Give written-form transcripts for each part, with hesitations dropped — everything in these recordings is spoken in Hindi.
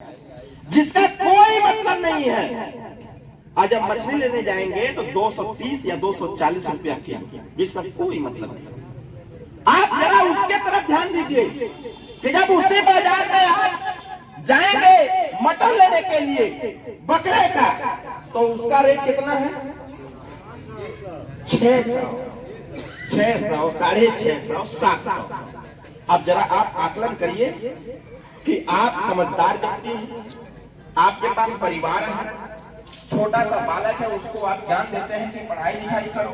जिसका कोई मतलब नहीं है। आज हम मछली लेने जाएंगे तो 230 या 240 रुपया किलो, जिसका कोई मतलब नहीं। आप जरा उसके तरफ ध्यान दीजिए कि जब उसी बाजार में आप जाएंगे मटन लेने के लिए बकरे का, तो उसका रेट कितना है? 600, 650, 700। अब जरा आप आकलन करिए कि आप समझदार व्यक्ति हैं, आपके पास परिवार है, छोटा सा बालक है, उसको आप ज्ञान देते हैं कि पढ़ाई लिखाई करो,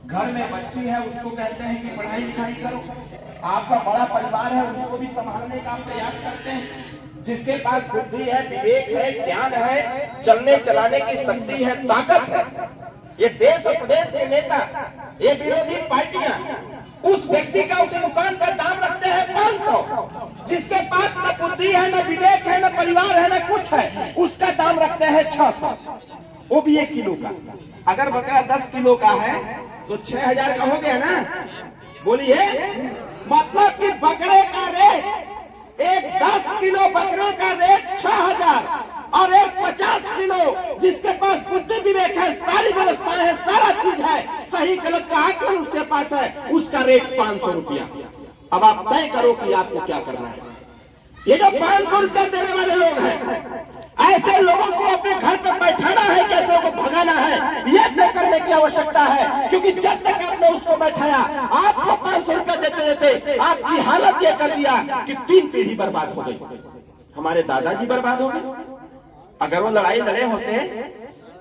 घर में बच्ची है उसको कहते हैं कि पढ़ाई लिखाई करो, आपका बड़ा परिवार है उसको भी संभालने का प्रयास करते हैं। जिसके पास बुद्धि है, विवेक है, ज्ञान है, चलने चलाने की शक्ति है, ताकत है, ये देश और प्रदेश के नेता, ये विरोधी पार्टियां उस व्यक्ति का, उस इंसान का दाम रखते हैं 500। जिसके पास न बुद्धि है, न विवेक है, न परिवार है, न कुछ है, उसका दाम रखते हैं 600, वो भी 1 किलो का। अगर बकरा 10 किलो का है तो 6000 का हो गया ना। बोलिए, मतलब कि बकरे का रेट, एक 10 किलो बकरे का रेट 6000 और एक 50 किलो जिसके पास बुद्धि विवेक है, सारी व्यवस्थाएं है, सारा चीज है, सही गलत का आकलन उसके पास है, उसका रेट 500 रुपया। अब आप तय करो कि आपको क्या करना है। ये जो 500 रुपया देने वाले लोग हैं, ऐसे लोगों को अपने घर पर बैठाना है, कैसे को भगाना है, ये तय करने की आवश्यकता है। क्योंकि जब तक आपने उसको बैठाया, आपको 500 रुपया देते देते आपकी हालत ये कर दिया कि 3 पीढ़ी बर्बाद हो गई। हमारे दादाजी बर्बाद हो गए। अगर वो लड़ाई लड़े होते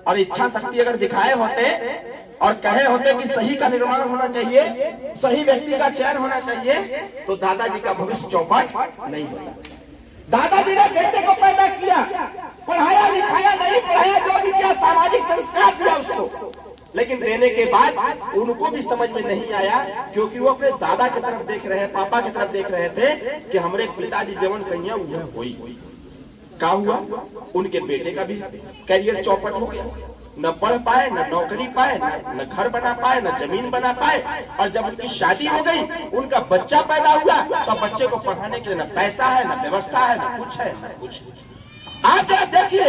और इच्छा शक्ति अगर दिखाए होते और कहे होते कि सही का निर्माण होना चाहिए, सही व्यक्ति का चयन होना चाहिए, तो दादाजी का भविष्य चौपट नहीं होता। दादाजी ने बेटे को पैदा किया, पढ़ाया लिखाया नहीं, पढ़ाया जो भी किया, सामाजिक संस्कार दिया उसको, लेकिन देने के बाद उनको भी समझ में नहीं आया, क्योंकि वो अपने दादा की तरफ देख रहे, पापा की तरफ देख रहे थे कि हमारे पिताजी जवन कहिया हुई क्या हुआ, उनके बेटे का भी करियर चौपट हो गया। न पढ़ पाए, न नौकरी पाए, न घर बना पाए, न जमीन बना पाए। और जब उनकी शादी हो गई, उनका बच्चा पैदा हुआ, तो बच्चे को पढ़ाने के लिए न पैसा है, न व्यवस्था है, न कुछ है, न कुछ। आप जरा देखिए,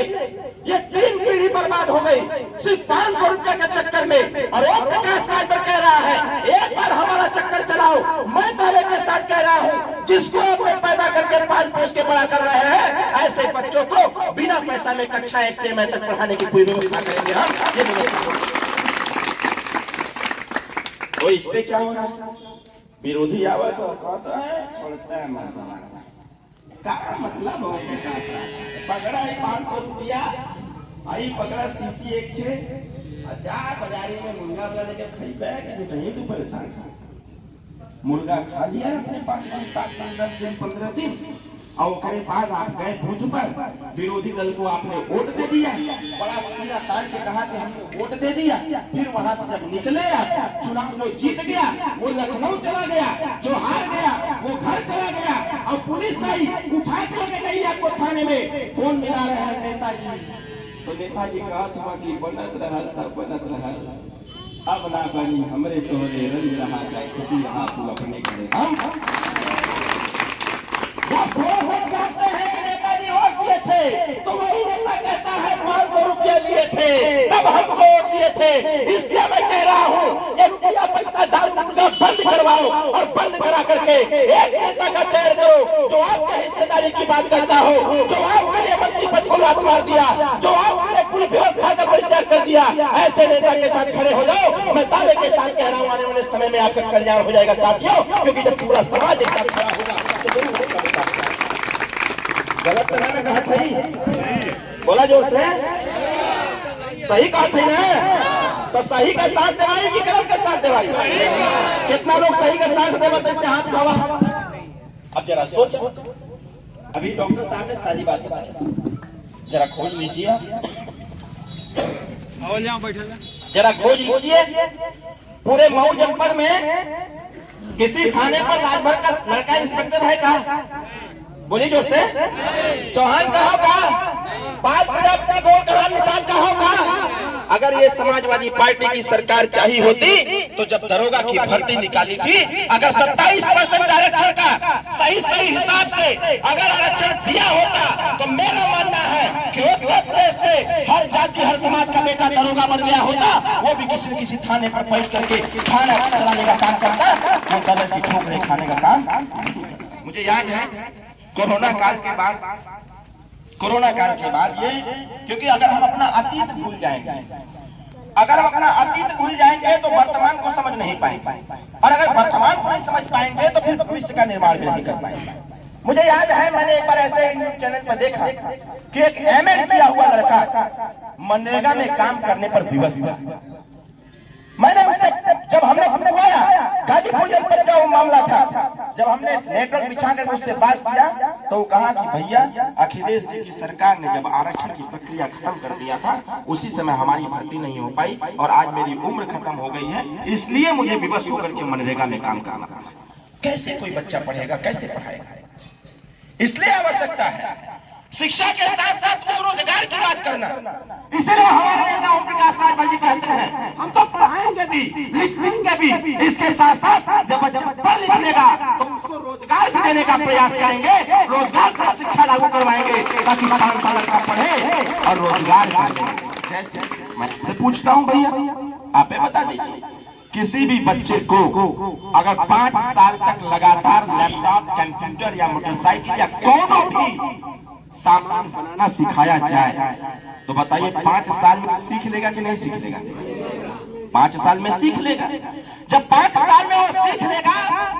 ये 3 पीढ़ी बर्बाद हो गई सिर्फ 500 रुपए के चक्कर में। और ओम प्रकाश राजभर कह रहा है, एक बार हमारा चक्कर चलाओ। मैं दावे के साथ कह रहा हूँ, जिसको अपने पैदा करके 5 पोस के बड़ा कर रहे हैं, ऐसे बच्चों को बिना पैसा में कक्षा 1 से मैं तक पढ़ाने की पूरी व्यवस्था करेंगे हम। ये व्यवस्था तो इस पे क्या हो रहा है? विरोधी आवा तो कहता है, छोड़ता है मारता का मतलब हो पकड़ा है 500 रुपया, आई पकड़ा सीसी 1 छे, जा बाजारी में मुर्गा वाला लेके खाई बैग नहीं, तू परेशान खा मुर्गा खा लिया अपने 5 दिन 7 दिन 10 दिन 15 दिन, और उसके बाद आप गए बूथ पर, विरोधी दल को आपने वोट दे दिया, बड़ा सीना तान के कहा कि हमको वोट दे दिया। फिर वहां से जब निकले आप, चुनाव जो जीत गया वो लखनऊ चला गया, जो हार गया वो घर चला गया, और पुलिस आई उठा के लेके गई आपको थाने में। फोन मिला रहे हैं नेताजी, तो नेताजी कहा था कि बनत रहल तब बनत रहल, अब ना बनी हमरे तोहरे रंग रहा, चाहे खुशी रहा तू अपने घरे। हम चाहते हैं कि नेताजी वोट दिए थे, तो वही नेता कहता है 500 रुपया लिए थे तब हमको वोट दिए थे। इसलिए मैं कह रहा हूँ, ये रुपया पैसा दारू मुर्गा बंद करवाओ, और बंद करा करके एक नेता का चयन करो जो आपके हिस्सेदारी की बात करता हो, जो आपके लिए मंत्री पद को लात मार दिया, जो आपने पूरी व्यवस्था का परित्याग कर दिया। ऐसे नेता के साथ खड़े हो जाओ। मैं दावे के साथ कह रहा हूँ, आने वाले समय में आपका कल्याण हो जाएगा साथियों, क्योंकि जब पूरा समाज एक साथ खड़ा होगा तो जरूर होगा। गलत तो मैंने कहा था, बोला जोर से, सही कहा था ना? तो सही का साथ देवाई कि गलत का साथ देवाई? कितना लोग सही का साथ देवा तो इससे हाथ उठावा। अब जरा सोचो, अभी डॉक्टर साहब ने सारी बात बताई, जरा खोज लीजिए, जरा खोज लीजिए पूरे मऊ जनपद में किसी थाने पर राजभर का लड़का इंस्पेक्टर है क्या? बोलिए जोर से। चौहान का होगा, 5 मिनट का गोल का निशान का होगा। अगर ये समाजवादी पार्टी की सरकार चाहिए होती तो जब दरोगा की भर्ती निकाली थी, अगर 27% आरक्षण का सही हिसाब से अगर आरक्षण दिया होता तो मेरा मानना है कि उत्तर प्रदेश में हर जाति हर समाज का बेटा दरोगा बन गया होता। वो भी किसी न किसी थाने पर बैठ करके थाना चलाने का काम करता, वो दलत की ठोकरें खाने का काम नहीं करता। मुझे याद है कोरोना काल के बाद ये, क्योंकि अगर हम अपना अतीत भूल जाएंगे, तो वर्तमान को समझ नहीं पाएंगे, और अगर वर्तमान को नहीं समझ पाएंगे तो फिर भविष्य का निर्माण भी नहीं कर पाएंगे। मुझे याद है मैंने एक बार ऐसे न्यूज चैनल पर देखा कि एक एमएड किया हुआ लड़का मनरेगा में काम करने पर विवश था। मैंने उससे जब हमने पूछवाया, गाजीपुर जनपद का वो मामला था, जब हमने नेटवर्क बिछाकर उससे बात किया तो वो कहा कि भैया अखिलेश जी की सरकार ने जब आरक्षण की प्रक्रिया खत्म कर दिया था उसी समय हमारी भर्ती नहीं हो पाई और आज मेरी उम्र खत्म हो गई है, इसलिए मुझे विवश होकर के मनरेगा में काम करना पड़ा। कैसे कोई बच्चा पढ़ेगा, कैसे पढ़ाएगा? इसलिए आवश्यकता है शिक्षा के साथ साथ उस रोजगार की बात करना। इसलिए हमारे नेता ओम प्रकाश राजभर जी कहते हैं हम तो पढ़ाएंगे भी लिखेंगे भी, इसके साथ साथ जब बच्चा पढ़ लिख लेगा तो उसको रोजगार भी देने का प्रयास करेंगे, रोजगार पर शिक्षा लागू करवाएंगे ताकि 5 साल का पढ़े और रोजगार करें। जैसे मैं से पूछता हूँ भैया, आप बता दीजिए, किसी भी बच्चे को अगर 5 साल तक लगातार लैपटॉप, कंप्यूटर या मोटरसाइकिल या कोनो भी सामान बनाना सिखाया जाए तो बताइए 5 साल में सीख लेगा कि नहीं सीख लेगा? 5 साल में सीख लेगा। जब 5 साल में वो सीख लेगा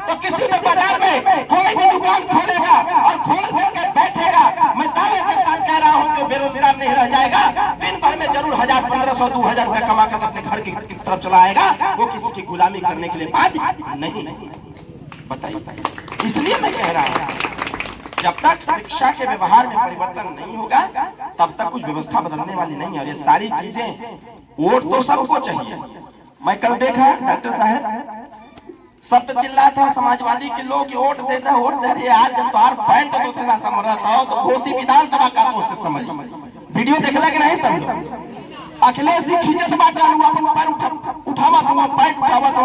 तो किसी भी बाजार में कोई भी दुकान खोलेगा और खोल करके बैठेगा। मैं दावे के साथ कह रहा हूँ कि बेरोजगार नहीं रह जाएगा, दिन भर में जरूर 1000, 1500, 2000 रुपया कमा कर अपने घर की तरफ चला आएगा। वो किसी की गुलामी करने के लिए बाध्य नहीं। बताइए, इसलिए मैं कह रहा हूँ जब तक शिक्षा के व्यवहार में परिवर्तन नहीं होगा तब तक कुछ व्यवस्था बदलने वाली नहीं है। और ये सारी चीजें, वोट तो सबको चाहिए। मैं कल देखा डॉक्टर साहब सब तो चिल्ला था समाजवादी के लोग वोट देते आज जब तार पैंट तो तेरा समझ रहा था तो घोसी विधानसभा का तो उससे समझ वीडियो देखला कि नहीं समझो। अखिलेश जी खींचत बाटा अपन पैर उठावा तो पैंट उठावा तो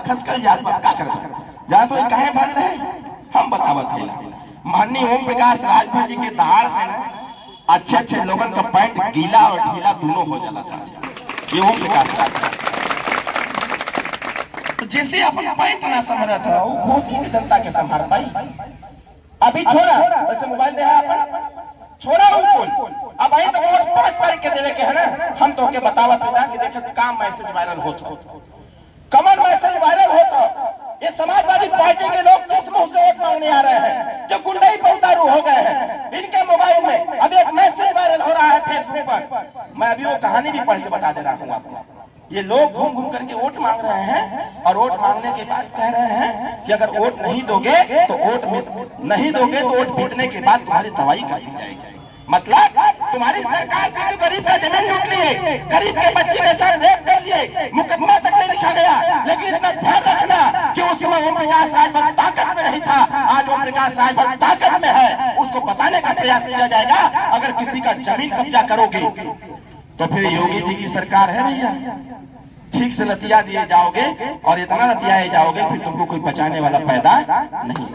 खसकल जात का करबा जा तो कहे भाग रहे हम बतावत है। माननीय ओम प्रकाश राजभर जी के दहाड़ से ना अच्छे लोगन का पैंट गीला और ढीला दोनों हो जाला साथ। ये ओम प्रकाश राजभर तो जैसे अपन पैंट ना समझ था वो घोसी की जनता के संभाल पाई। अभी छोड़ा जैसे मोबाइल दे अपन छोड़ा उनको, अब आई तो वोट 5 तारीख के देने के है ना, हम तो के बतावत है कि देखे काम मैसेज वायरल होता, कमल मैसेज वायरल होता। ये समाजवादी पार्टी के लोग किस मुंह से वोट मांगने आ रहे हैं जो गुंडई पौतारू हो गए हैं। इनके मोबाइल में अब एक मैसेज वायरल हो रहा है फेसबुक पर, मैं अभी वो कहानी भी पढ़ के बता दे रहा हूँ आपको। ये लोग घूम घूम करके वोट मांग रहे हैं और वोट मांगने के बाद कह रहे हैं कि अगर वोट नहीं दोगे तो वोट बीतने के बाद तुम्हारी दवाई कर दी जाएगी। मतलब तुम्हारी सरकार ने गरीब का जमीन लूट लिए, गरीब के बच्चे के साथ रेप कर दिए, मुकदमा तक नहीं लिखा गया। लेकिन इतना ध्यान रखना कि उस समय ओम प्रकाश राजभर ताकत में नहीं था, आज ओम प्रकाश राजभर ताकत में है। उसको बताने का प्रयास किया जाएगा अगर किसी का जमीन कब्जा करोगे तो फिर योगी जी की सरकार है भैया, ठीक से लतिया दिए जाओगे और इतना लतियाए जाओगे फिर तुमको कोई बचाने वाला पैदा नहीं।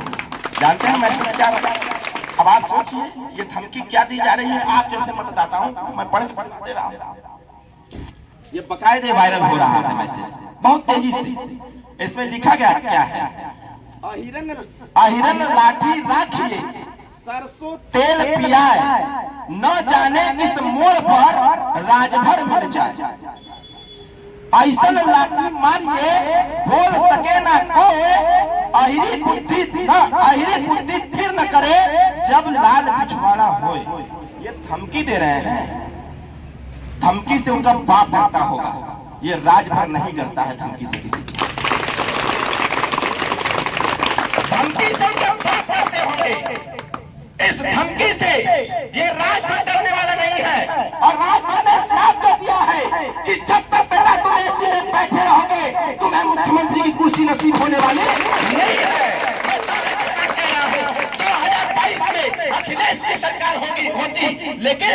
जानते हैं मैसेज क्या होता है? अब आप सोचिए ये धमकी क्या दी जा रही है। आप जैसे मतदाता हूं, मैं पढ़ दे रहा हूं, ये बकायदे वायरल हो रहा है मैसेज बहुत तेजी से। इसमें लिखा गया क्या है? अहिरन लाठी राखिए सरसों तेल पियाए, न जाने किस मोड़ पर राजभर मिल जाए। ऐसा लाठी मारिए बोल सके ना कोई, अहिरी बुद्धि फिर न करे जब लाल पिछवाड़ा होए। ये धमकी दे रहे हैं, धमकी से उनका बाप डरता होगा, ये राजभर नहीं डरता है धमकी से किसी। धमकी से उनका बाप डरते होंगे, इस धमकी से ये राजभर डरने वाला नहीं है। और राजभर ने श्राप दे दिया है कि जब तक बेटा तुम एसी में बैठे रहोगे तुम्हें मुख्यमंत्री की कुर्सी नसीब होने वाली नहीं है। 2022 में अखिलेश की सरकार होती लेकिन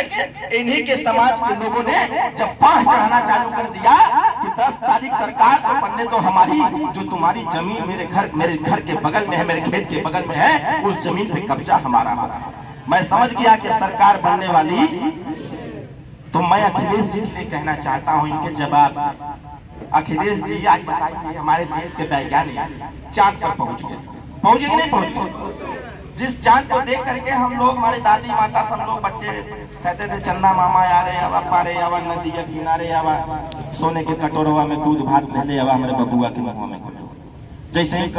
इन्हीं के समाज के लोगों ने जब बाढ़ चढ़ाना चालू कर दिया कि 10 तारीख सरकार तो बनने तो हमारी जो तुम्हारी जमीन मेरे घर के बगल में है, मेरे खेत के बगल में है, उस जमीन पे कब्जा हमारा हो रहा है। मैं समझ गया कि सरकार बनने वाली। तो मैं अखिलेश जी के लिए कहना चाहता हूं, इनके जवाब। अखिलेश जी आज बताइए, हमारे देश के वैज्ञानिक चांद पर पहुंच गए कि नहीं पहुंच गए? जिस चांद को देख करके हम लोग, हमारे दादी माता सब लोग बच्चे कहते थे चन्ना मामा आ रे आवा, पारे आवा, नदी के किनारे आवा, सोने के कटोरवा में दूध भात ले आवा, हमारे बबुआ के मुंह में। जैसे ही